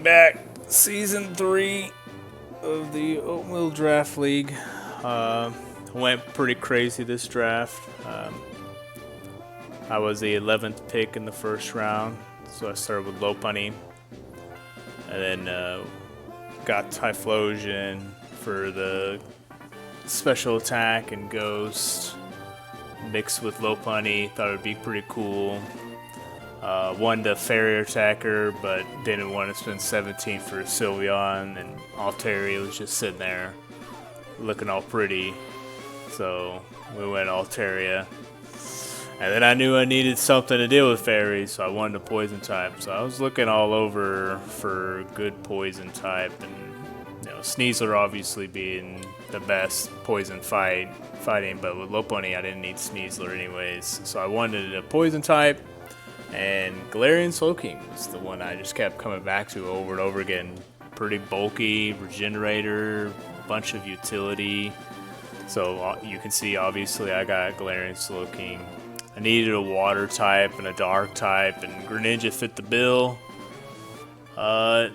back. Season 3 of the Oatmeal Draft League. Went pretty crazy this draft. I was the 11th pick in the first round, so I started with Lopunny. And then got Typhlosion for the special attack and Ghost. Mixed with Lopunny, thought it would be pretty cool. Won the Fairy Attacker, but didn't want to spend 17 for Sylveon, and Altaria was just sitting there looking all pretty. So we went Altaria. And then I knew I needed something to deal with fairies, so I wanted a poison type. So I was looking all over for good poison type, and Sneasler obviously being the best poison fighting, but with Lopunny I didn't need Sneasler anyways. So I wanted a poison type, and Galarian Slowking was the one I just kept coming back to over and over again. Pretty bulky, regenerator, bunch of utility. So you can see obviously I got Galarian Slowking. I needed a water type and a dark type, and Greninja fit the bill. I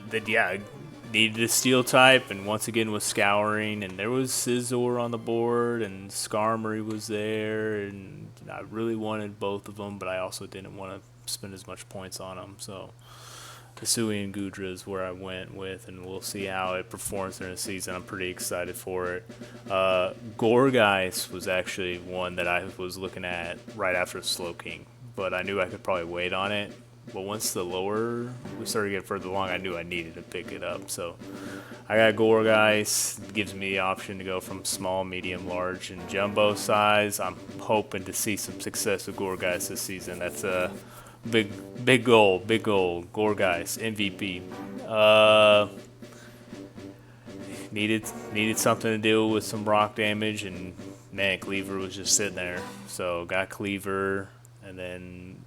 needed a steel type, and once again was Scouring, and there was Scizor on the board, and Skarmory was there, and I really wanted both of them, but I also didn't want to spend as much points on them. So Hisuian Gudra is where I went with, and we'll see how it performs during the season. I'm pretty excited for it. Gourgeist was actually one that I was looking at right after Slowking, but I knew I could probably wait on it. But once we started getting further along, I knew I needed to pick it up. So I got Gourgeist. It gives me the option to go from small, medium, large, and jumbo size. I'm hoping to see some success with Gourgeist this season. That's a big goal. Gourgeist, MVP. Needed something to deal with some rock damage, and man, Cleaver was just sitting there. So got Cleaver, and then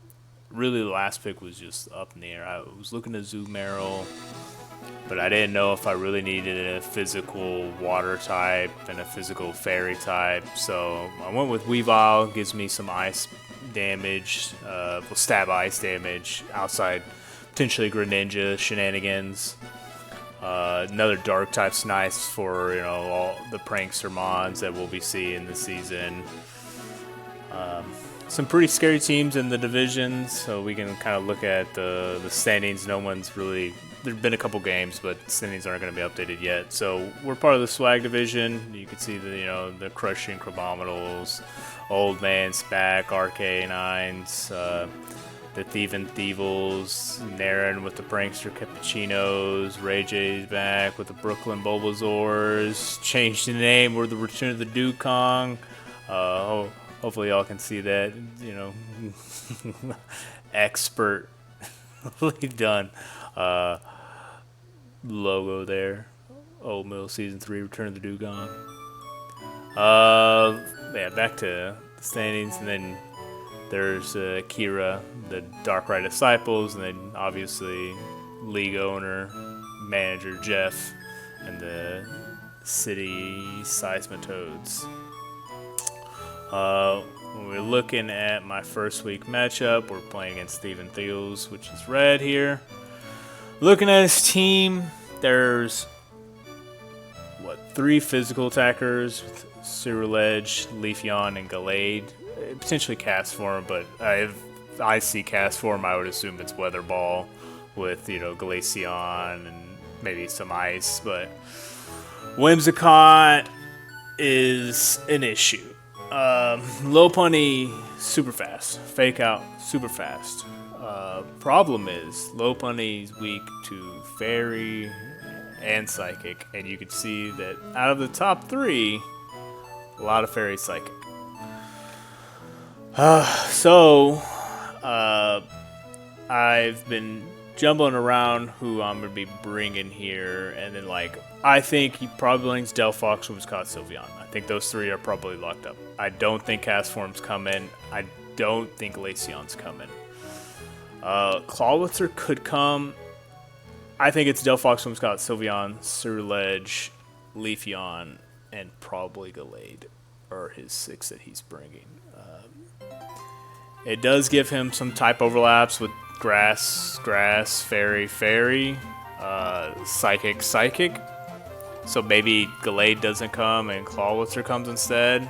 really the last pick was just up in the air. I was looking at Zoomerl, but I didn't know if I really needed a physical water type and a physical fairy type. So I went with Weavile. Gives me some ice damage, stab ice damage outside potentially Greninja shenanigans. Another dark type's nice for all the prankster mons that we'll be seeing this season. Some pretty scary teams in the divisions, so we can kind of look at the standings. No one's really. There've been a couple games, but standings aren't going to be updated yet. So we're part of the Swag division. You can see the Crushing Crabominals, Old Man's back, Arcanines, the Theivin Theivuls, Naren with the Prankster Cappuccinos, Ray J's back with the Brooklyn Bulbasaurs. Changed the name. We're the Return of the Dewgong. Hopefully y'all can see that, expertly done logo there. Oatmeal Season 3, Return of the Dewgong. Back to the standings, and then there's Kira, the Darkrai Disciples, and then obviously league owner, manager Jeff, and the City Seismitoads. When we're looking at my first week matchup, we're playing against Theivuls, which is red here. Looking at his team, there's 3 physical attackers with Ceruledge, Leafeon, and Gallade. Potentially Castform, but if I see Castform, I would assume it's Weather Ball with Glaceon and maybe some ice. But Whimsicott is an issue. Lopunny, super fast. Fake Out, super fast. Problem is, Lopunny's weak to Fairy and Psychic, and you can see that out of the top 3, a lot of Fairy Psychic. I've been jumbling around who I'm going to be bringing here, and then I think he probably links Delphox, Whimsicott, Sylveon. I think those 3 are probably locked up. I don't think Castform's coming. I don't think Glaceon's coming. Clawitzer could come. I think it's Delphox, Whimsicott, Sylveon, Ceruledge, Leafeon, and probably Gallade are his 6 that he's bringing. It does give him some type overlaps with grass, fairy. Psychic. So maybe Gallade doesn't come and Clawwitzer comes instead.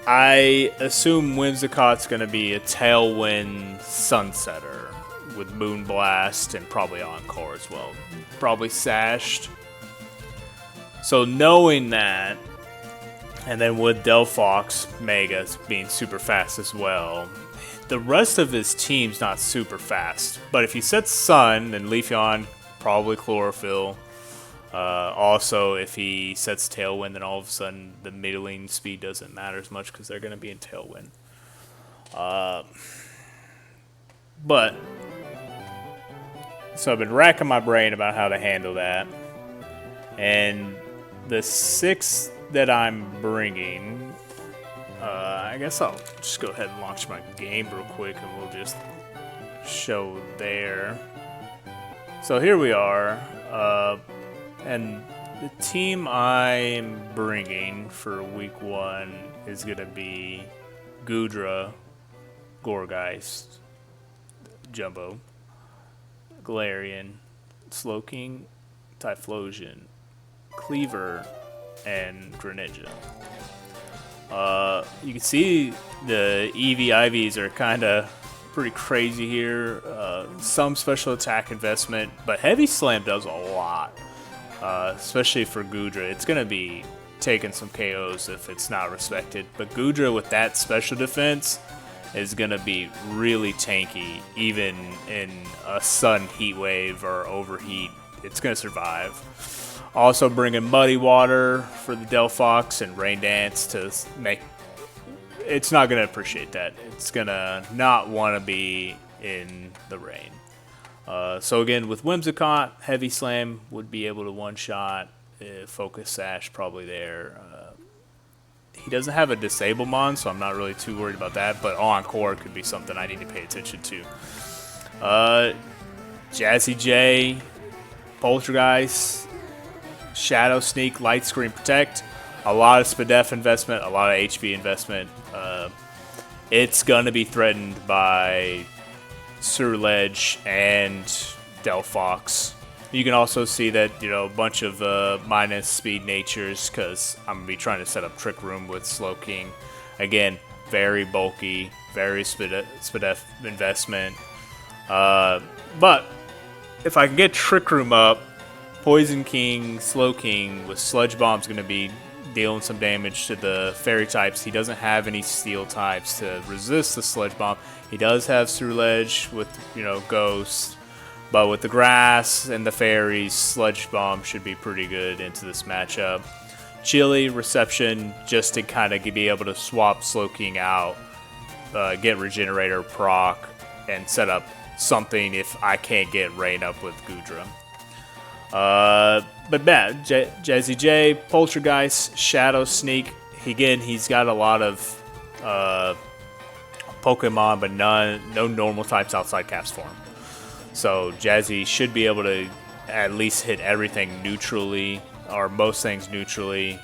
I assume Whimsicott's going to be a Tailwind Sunsetter with Moonblast and probably Encore as well. Probably Sashed. So knowing that, and then with Delphox Mega being super fast as well, the rest of his team's not super fast. But if he sets Sun, then Leafeon, probably Chlorophyll. Also, if he sets Tailwind, then all of a sudden the middling speed doesn't matter as much because they're going to be in Tailwind. But, so I've been racking my brain about how to handle that. And the 6 that I'm bringing, I guess I'll just go ahead and launch my game real quick and we'll just show there. So here we are. And the team I'm bringing for week 1 is going to be Goodra, Gourgeist, Jumbo, Galarian, Slowking, Typhlosion, Cleaver, and Greninja. You can see the EV/IVs are kind of pretty crazy here. Some special attack investment, but Heavy Slam does a lot. Especially for Goodra. It's going to be taking some KOs if it's not respected. But Goodra with that special defense is going to be really tanky. Even in a Sun Heat Wave or Overheat, it's going to survive. Also bringing Muddy Water for the Delphox and Rain Dance to make... It's not going to appreciate that. It's going to not want to be in the rain. So again, with Whimsicott, Heavy Slam would be able to one-shot, Focus Sash probably there. He doesn't have a Disablemon, so I'm not really too worried about that, but Encore could be something I need to pay attention to. Jazzy J, Poltergeist, Shadow Sneak, Light Screen Protect, a lot of SPDEF investment, a lot of HP investment. It's going to be threatened by Surledge and Delphox. You can also see that, a bunch of minus speed natures because I'm going to be trying to set up Trick Room with Slowking. Again, very bulky, very SPDEF investment. But if I can get Trick Room up, Poison King, Slowking with Sludge Bomb is going to be dealing some damage to the fairy types. He doesn't have any steel types to resist the Sludge Bomb. He does have Surledge with, Ghost, but with the grass and the fairies, Sludge Bomb should be pretty good into this matchup. Chili, Reception, just to kind of be able to swap Slowking out, get Regenerator proc, and set up something if I can't get Rain up with Goodra. But Jazzy J, Poltergeist, Shadow Sneak. Again, he's got a lot of Pokemon, but no normal types outside Caps form. So Jazzy should be able to at least hit everything neutrally, or most things neutrally,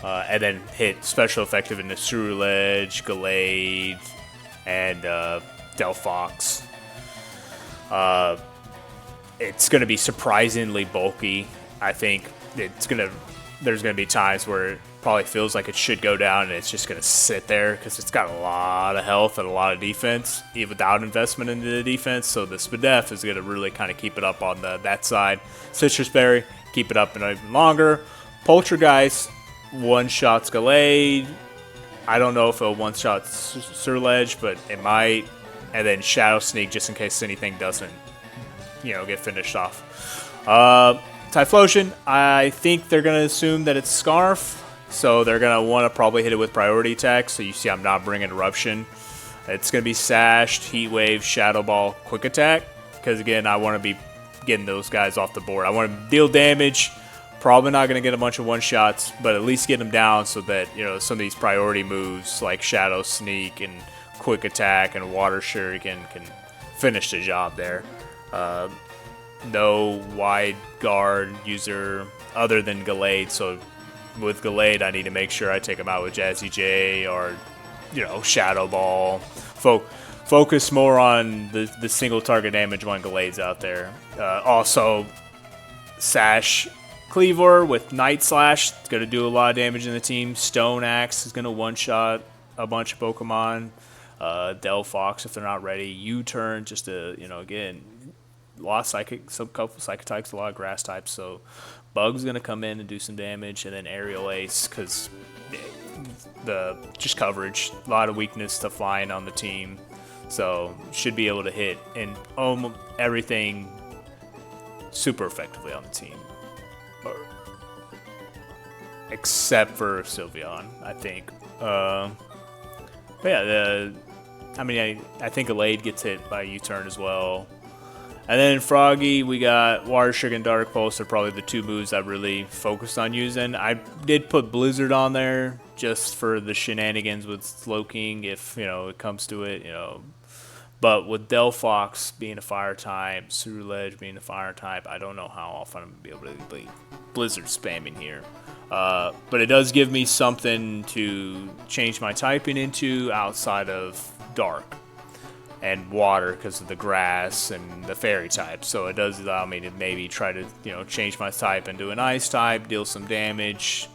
and then hit special effective into Surledge, Gallade, and Delphox. It's going to be surprisingly bulky. I think there's going to be times where it probably feels like it should go down and it's just going to sit there because it's got a lot of health and a lot of defense, even without investment into the defense. So the SPDEF is going to really kind of keep it up on that side. Citrus Berry, keep it up and even longer. Poltergeist, one-shots Gallade. I don't know if it'll one-shot Surledge, but it might. And then Shadow Sneak just in case anything doesn't get finished off. Typhlosion, I think they're going to assume that it's Scarf, so they're going to want to probably hit it with priority attack, so you see I'm not bringing Eruption. It's going to be Sashed, Heat Wave, Shadow Ball, Quick Attack, because again, I want to be getting those guys off the board. I want to deal damage, probably not going to get a bunch of one-shots, but at least get them down so that, some of these priority moves like Shadow Sneak and Quick Attack and Water Shuriken can finish the job there. No wide guard user other than Gallade, so with Gallade I need to make sure I take him out with Jazzy J or Shadow Ball. focus more on the single target damage when Galade's out there. Also, Sash Cleaver with Night Slash is going to do a lot of damage in the team. Stone Axe is going to one-shot a bunch of Pokemon. Delphox if they're not ready. U-Turn just to, again, a lot of Psychic, some couple Psychic types, a lot of Grass types. So Bug's going to come in and do some damage. And then Aerial Ace because just coverage. A lot of weakness to flying on the team. So should be able to hit and everything super effectively on the team. Except for Sylveon, I think. But yeah, I think Alade gets hit by U-Turn as well. And then Froggy, we got Water Sugar and Dark Pulse are probably the two moves I really focused on using. I did put Blizzard on there just for the shenanigans with Slowking if, it comes to it, But with Delphox being a fire type, Ceruledge being a fire type, I don't know how often I'm going to be able to be Blizzard spamming here. But it does give me something to change my typing into outside of Dark and Water because of the Grass and the Fairy type. So it does allow me to maybe try to, change my type into an Ice type, deal some damage,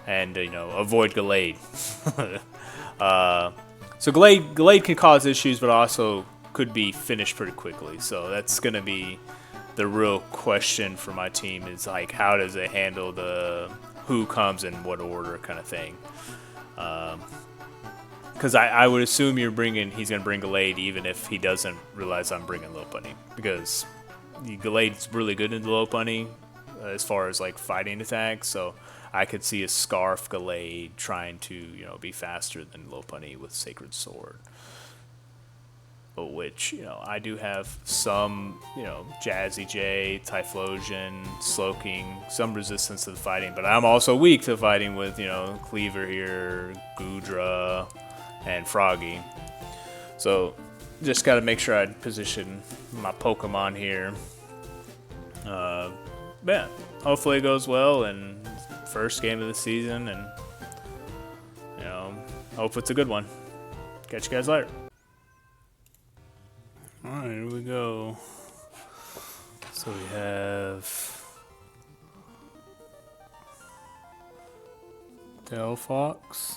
and, avoid Gallade. So Gallade can cause issues, but also could be finished pretty quickly. So that's going to be the real question for my team is, like, how does it handle the who comes in what order kind of thing. Because I would assume he's going to bring Gallade even if he doesn't realize I'm bringing Lopunny. Because Gallade's really good in the Lopunny as far as, like, fighting attacks. So I could see a Scarf Gallade trying to, be faster than Lopunny with Sacred Sword. But which, I do have some, Jazzy J, Typhlosion, Slowking, some resistance to the fighting. But I'm also weak to fighting with, Cleaver here, Goodra, and Froggy. So just got to make sure I position my Pokemon here. Yeah, hopefully it goes well and first game of the season, and hope it's a good one. Catch you guys later. Alright, here we go. So we have Delphox,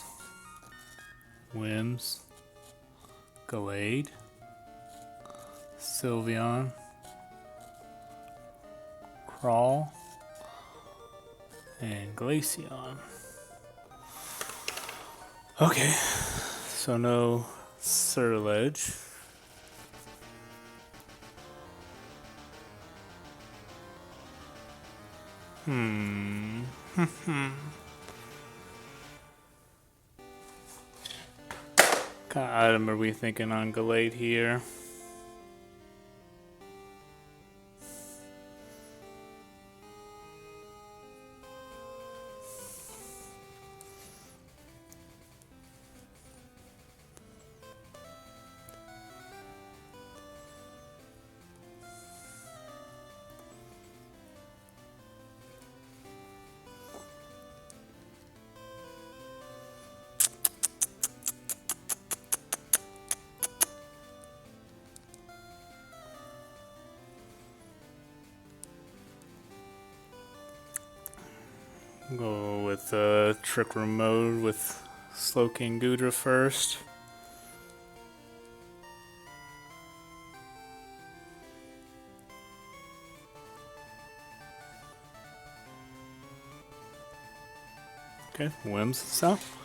Wims, Gallade, Sylveon, Crawl, and Glaceon. Okay, so no Ceruledge. What kind of item are we thinking on Gallade here? Go with Trick Room mode with Slowking Goodra first. Okay, Wims stuff.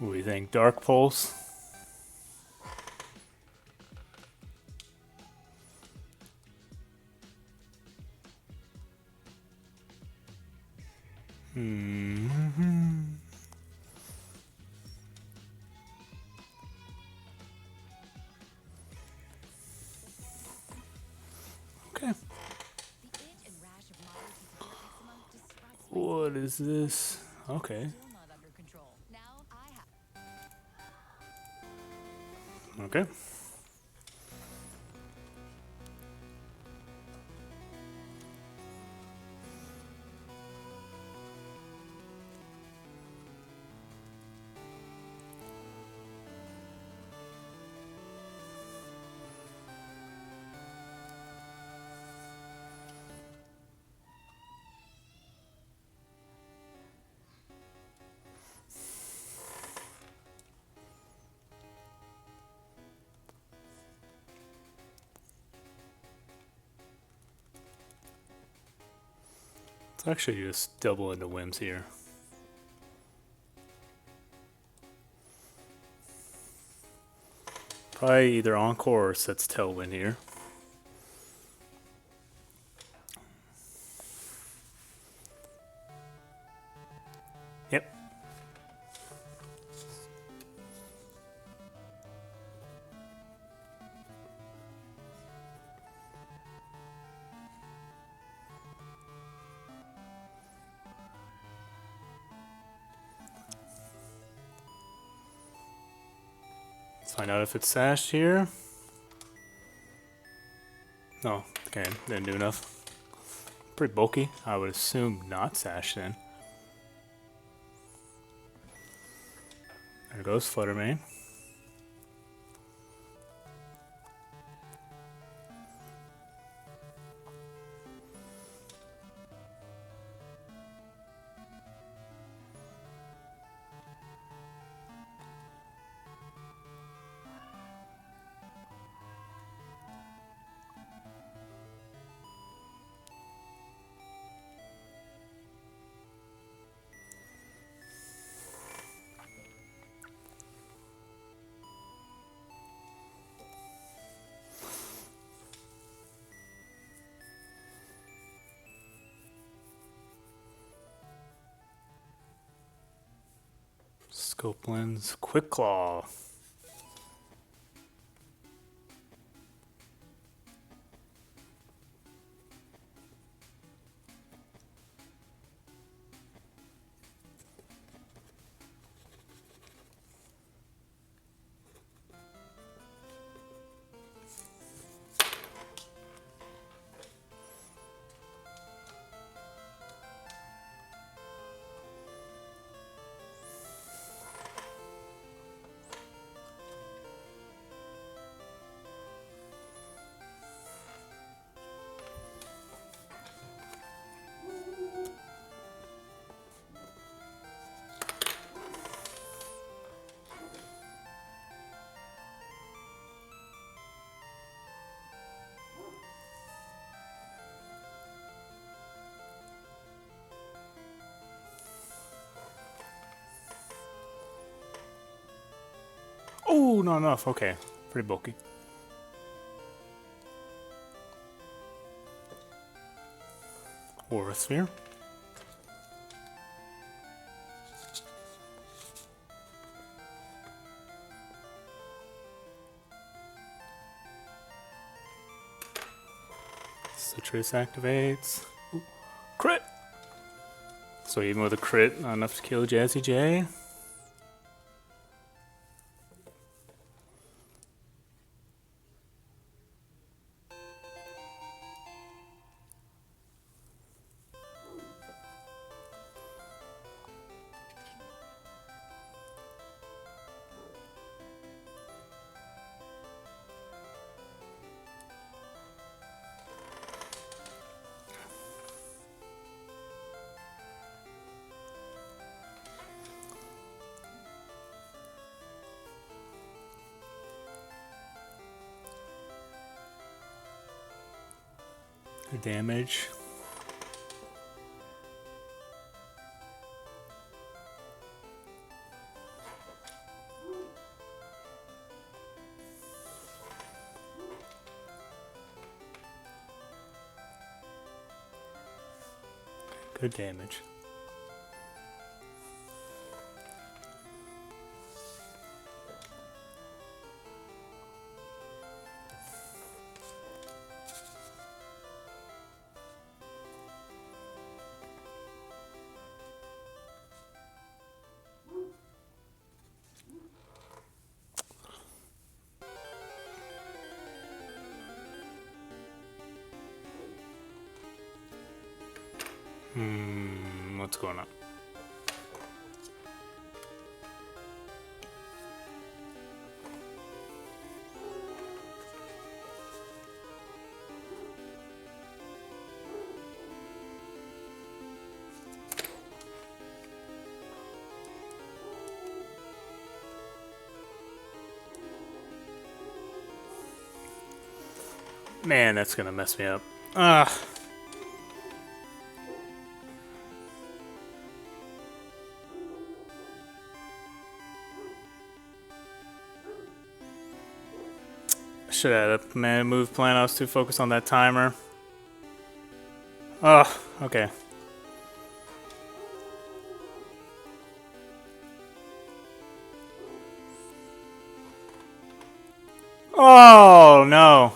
What do you think? Dark Pulse? Okay. What is this? Okay. Okay. Let's actually just double into whims here. Probably either Encore or sets Tailwind here. Yep. Let's find out if it's sashed here. No, okay, didn't do enough. Pretty bulky. I would assume not sashed then. There goes Fluttermane. Scope Lens, Quick Claw. Oh, not enough. Okay, pretty bulky. Aura Sphere. Citrus activates. Ooh, crit! So even with a crit, not enough to kill Jazzy J. Damage. Good damage. What's going on? Man, that's gonna mess me up. Should have had a move plan. I was too focused on that timer. Okay. Oh, no.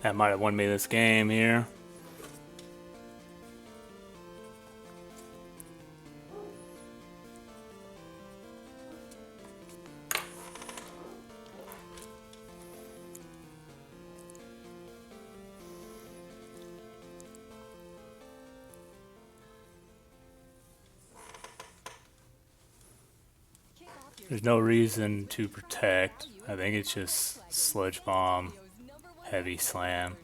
That might have won me this game here. There's no reason to protect. I think it's just sludge bomb, heavy slam.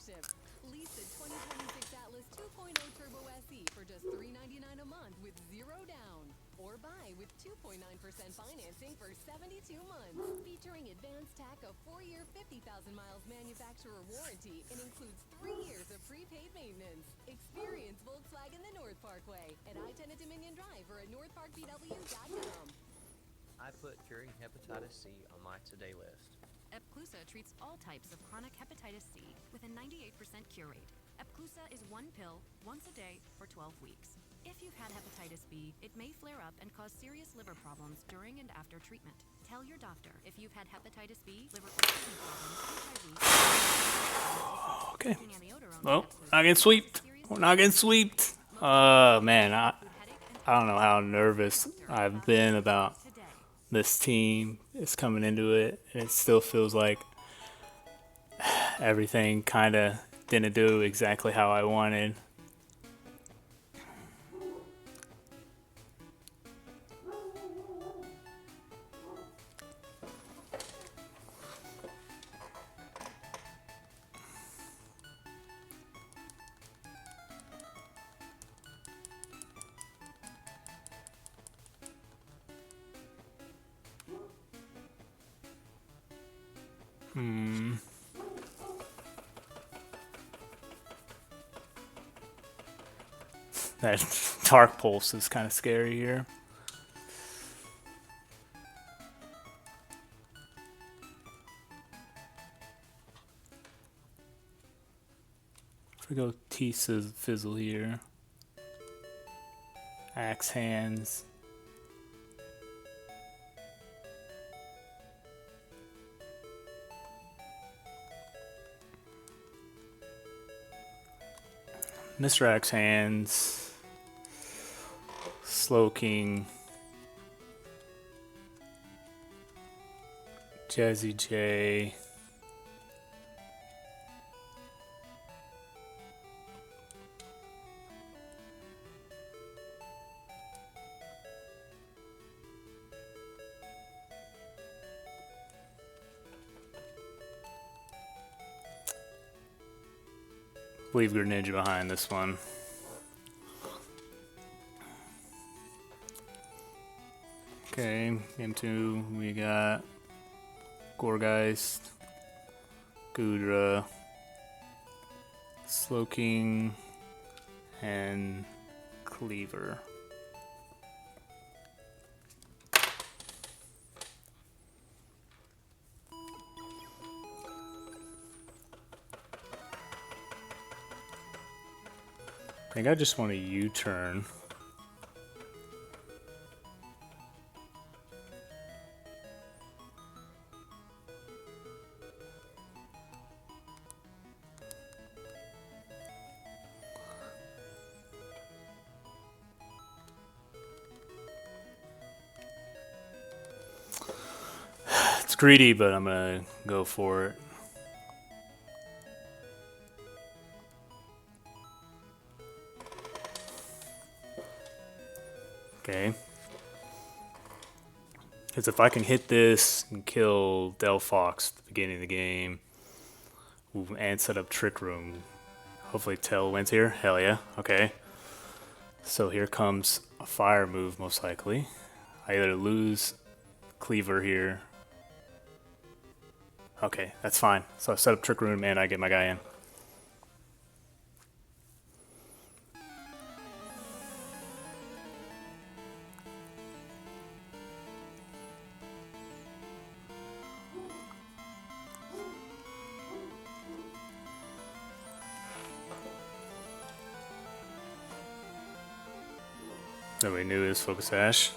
Financing for 72 months, featuring advanced tech, a 4-year, 50,000 miles manufacturer warranty, and includes 3 years of prepaid maintenance. Experience Volkswagen the North Parkway at I-10 at Dominion Drive or at northparkbw.com. I put curing hepatitis C on my today list. Epclusa treats all types of chronic hepatitis C with a 98% cure rate. Epclusa is one pill, once a day, for 12 weeks. If you've had hepatitis B, it may flare up and cause serious liver problems during and after treatment. Tell your doctor if you've had hepatitis B, liver or kidney problems, HIV. Okay. Well, not getting sweeped. We're not getting sweeped. Man, I don't know how nervous I've been about this team. It's coming into it, and it still feels like everything kind of didn't do exactly how I wanted. That Dark Pulse is kind of scary here. If we go Fizzle here. Axe Hands. Mr. Axe Hands, Slow King, Jazzy J, leave Greninja behind this one. Okay, game 2, we got Gorgeist, Goodra, Slowking, and Cleaver. I think I just want a U-turn. It's greedy, but I'm gonna go for it. Okay. Because if I can hit this and kill Delphox at the beginning of the game and set up Trick Room, hopefully Tail wins here. Hell yeah. Okay. So here comes a fire move, most likely. I either lose Cleaver here. Okay, that's fine. So I set up Trick Room and I get my guy in. Nobody knew his Focus Ash.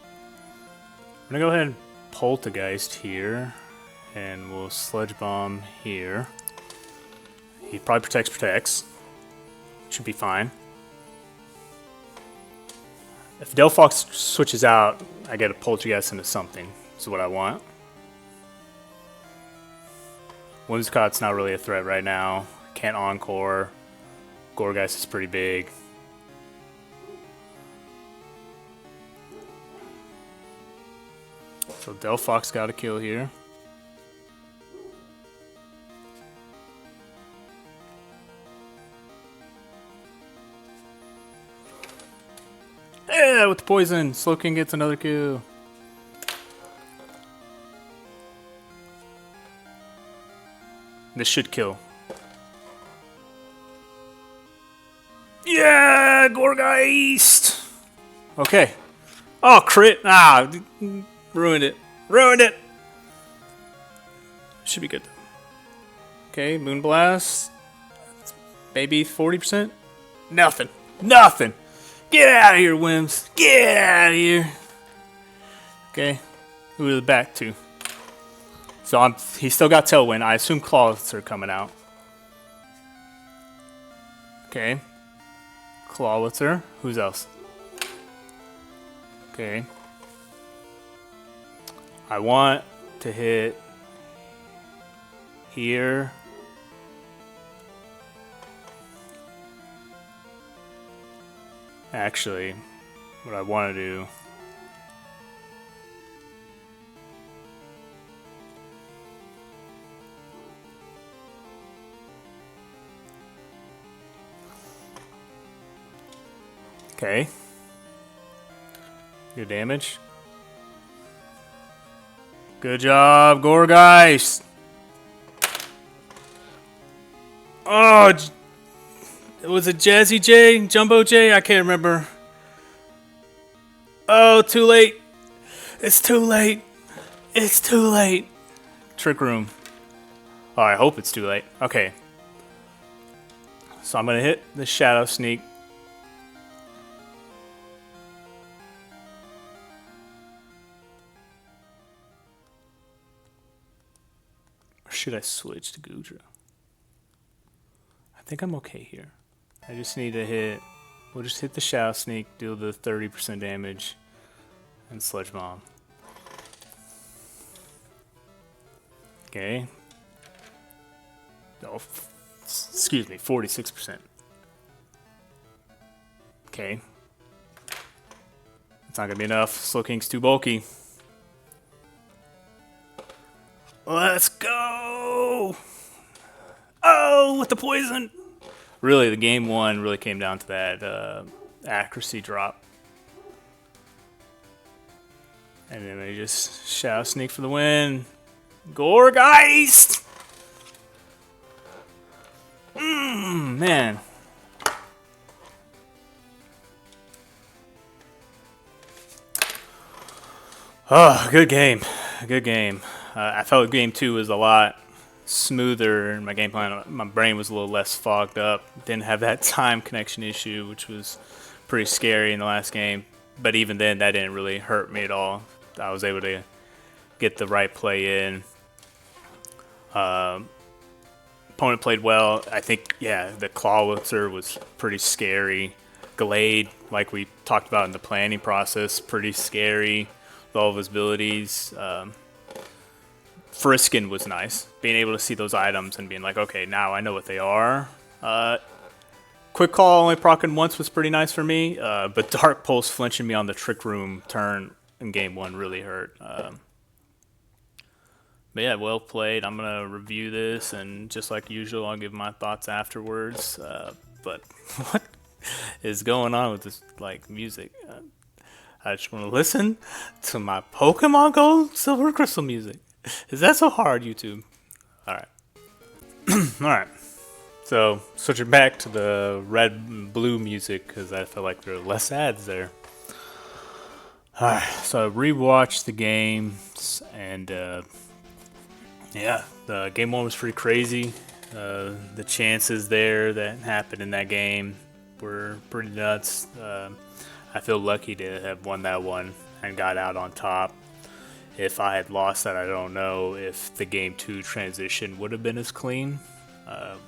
I'm gonna go ahead and Poltergeist here, and we'll Sludge Bomb here. He probably protects. Should be fine. If Delphox switches out, I get a Poltergeist into something. This is what I want. Whimsicott's not really a threat right now. Can't Encore. Gorgeist is pretty big. So Delphox got a kill here. Yeah, with the poison, Slowking gets another kill. This should kill. Yeah, Gorgeist. Okay. Oh, crit. Ah, ruined it. Ruined it. Should be good. Okay, Moonblast. Maybe 40%. Nothing. Nothing. Get out of here, Wims. Get out of here. Okay. Who are the back to? So he still got Tailwind. I assume Claws are coming out. Okay. Clawitzer. Who's else? Okay. I want to hit here. Actually, what I want to do okay. Good damage. Good job, Gorgeist. Oh, was it Jazzy J? Jumbo J? I can't remember. Oh, too late. It's too late. It's too late. Trick Room. Oh, I hope it's too late. Okay. So I'm going to hit the Shadow Sneak. Or should I switch to Goodra? I think I'm okay here. I just need to hit. We'll just hit the Shadow Sneak, deal the 30% damage, and Sludge Bomb. Okay. Oh, excuse me, 46%. Okay. It's not gonna be enough. Slowking's too bulky. Let's go! Oh, with the poison! Really, the game one really came down to that accuracy drop. And then they just Shadow Sneak for the win. Gorgeist! Man. Oh, good game. Good game. I felt game two was a lot smoother, and my game plan, my brain was a little less fogged up. Didn't have that time connection issue, which was pretty scary in the last game. But even then, that didn't really hurt me at all. I was able to get the right play in. Opponent played well. I think, yeah, the Clawwitzer was pretty scary. Glade, like we talked about in the planning process, pretty scary with all of his abilities. Friskin was nice, being able to see those items and being like, okay, now I know what they are. Quick Call only proccing once was pretty nice for me, but Dark Pulse flinching me on the Trick Room turn in game one really hurt. But yeah, well played. I'm going to review this, and just like usual, I'll give my thoughts afterwards. But what is going on with this like music? I just want to listen to my Pokemon Gold Silver Crystal music. Is that so hard, YouTube? Alright. Alright. So, switching back to the red and blue music, because I feel like there are less ads there. Alright, so I rewatched the games, and yeah, the game one was pretty crazy. The chances there that happened in that game were pretty nuts. I feel lucky to have won that one and got out on top. If I had lost that, I don't know if the game 2 transition would have been as clean,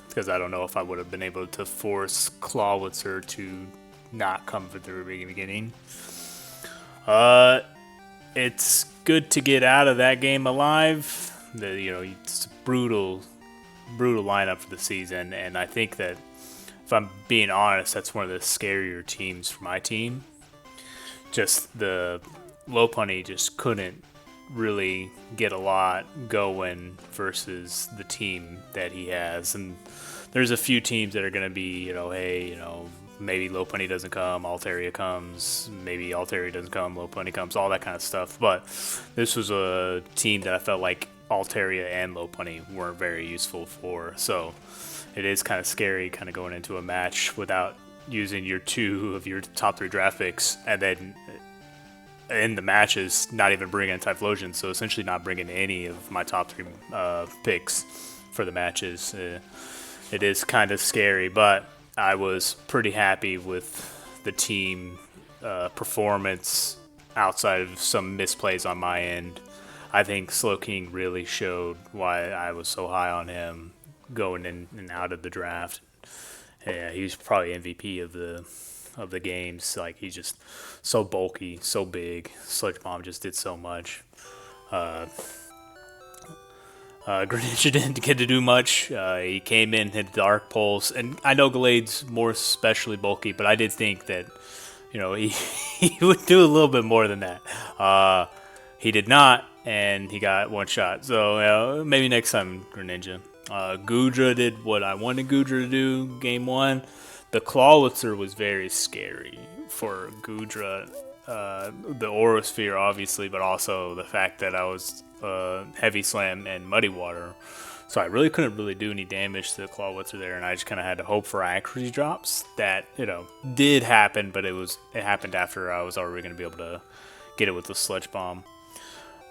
because I don't know if I would have been able to force Clawwitzer to not come for the beginning. It's good to get out of that game alive. It's a brutal lineup for the season, and I think that if I'm being honest, that's one of the scarier teams for my team. Just the Lopunny just couldn't really get a lot going versus the team that he has, and there's a few teams that are going to be, maybe Lopunny doesn't come, Altaria comes, maybe Altaria doesn't come, Lopunny comes, all that kind of stuff. But this was a team that I felt like Altaria and Lopunny weren't very useful for, so it is kind of scary kind of going into a match without using your 2 of your top 3 draft picks, and then in the matches not even bringing in Typhlosion, so essentially not bringing any of my top 3 picks for the matches. It is kind of scary, but I was pretty happy with the team performance outside of some misplays on my end. I think Slowking really showed why I was so high on him going in and out of the draft. Yeah, he was probably MVP of the games. Like, he's just so bulky, so big. Sludge Bomb just did so much. Greninja didn't get to do much. He came in, hit Dark Pulse, and I know Glade's more especially bulky, but I did think that, he would do a little bit more than that. He did not, and he got one shot. So maybe next time, Greninja. Goodra did what I wanted Goodra to do game one. The Clawwitzer was very scary for Goodra. The Aura-Sphere, obviously, but also the fact that I was Heavy Slam and Muddy Water. So I really couldn't do any damage to the Clawwitzer there, and I just kind of had to hope for accuracy drops. That, did happen, but it happened after I was already going to be able to get it with the Sludge Bomb.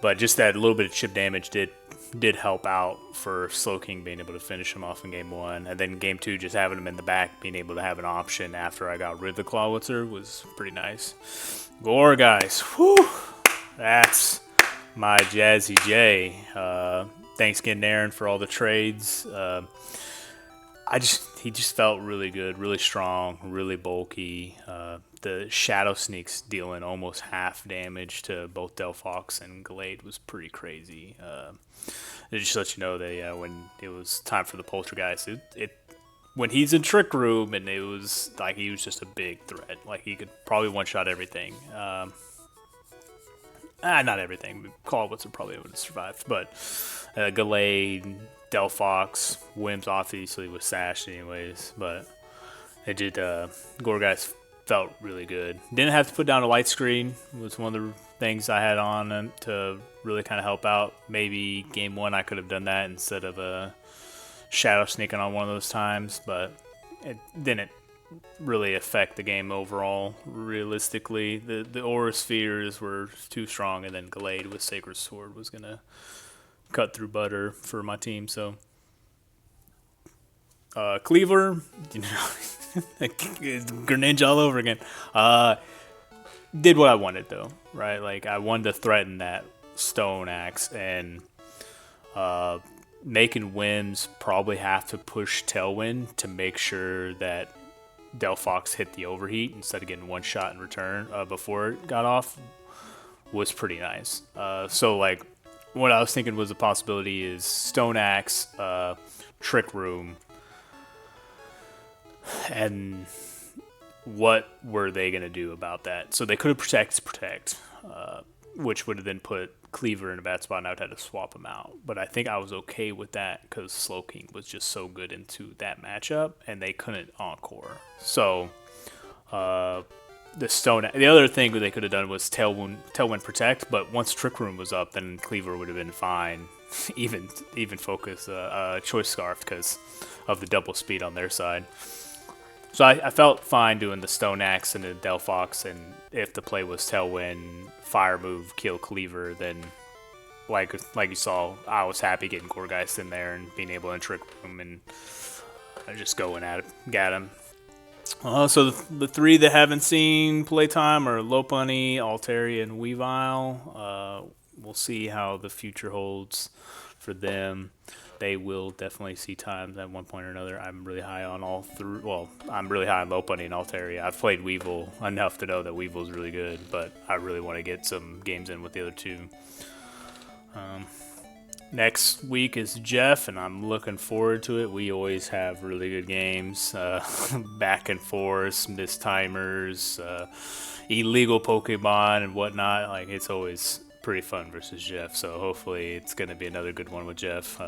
But just that little bit of chip damage did help out for Slowking being able to finish him off in game one. And then game two, just having him in the back, being able to have an option after I got rid of the Clawwitzer was pretty nice. Gore, guys. Whew. That's my Jazzy J. Thanks again, Aaron, for all the trades. he just felt really good, really strong, really bulky. The Shadow Sneaks dealing almost half damage to both Delphox and Glade was pretty crazy. It just lets you know that when it was time for the Poltergeist, when he's in Trick Room, and it was like he was just a big threat. Like he could probably one-shot everything. Not everything. Callwitz would probably would have survived, but Glade, Delphox, Wims obviously was sashed anyways, but it did. Gorgeist felt really good. Didn't have to put down a light screen. It was one of the things I had on to really kind of help out. Maybe game 1 I could have done that instead of Shadow sneaking on one of those times, but it didn't really affect the game overall. Realistically, the Aura Spheres were too strong, and then Glade with Sacred Sword was gonna cut through butter for my team. So Cleaver, Greninja all over again. Did what I wanted though, right? Like I wanted to threaten that Stone Axe, and making Wims probably have to push Tailwind to make sure that Delphox hit the overheat instead of getting one shot in return before it got off was pretty nice. So like what I was thinking was a possibility is Stone Axe, Trick Room, and what were they going to do about that? So they could have protect, which would have then put Cleaver in a bad spot, and I would have to swap him out. But I think I was okay with that because Slowking was just so good into that matchup, and they couldn't encore. So the other thing they could have done was Tailwind protect, but once Trick Room was up, then Cleaver would have been fine. even focus Choice Scarf because of the double speed on their side. So I felt fine doing the Stone Axe and the Delphox, and if the play was Tailwind, Fire Move, kill Cleaver, then like you saw, I was happy getting Gorgeist in there and being able to Trick Room and just going at it, got him. So the three that haven't seen playtime are Lopunny, Altaria, and Weavile. We'll see how the future holds for them. They will definitely see times at one point or another. I'm really high on all three. Well, I'm really high on Lopunny and Altaria. I've played Weavile enough to know that Weavile's really good, but I really want to get some games in with the other two. Next week is Jeff, and I'm looking forward to it. We always have really good games, back and forth, mistimers, illegal Pokemon, and whatnot. Like it's always pretty fun versus Jeff. So hopefully it's going to be another good one with Jeff.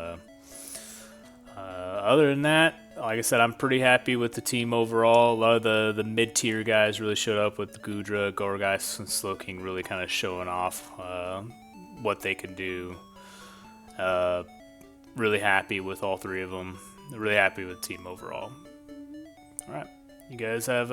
Other than that, like I said, I'm pretty happy with the team overall. A lot of the mid-tier guys really showed up with Gudra, Gorgeist, and Slowking really kind of showing off what they can do. Really happy with all three of them. Really happy with the team overall. All right. You guys have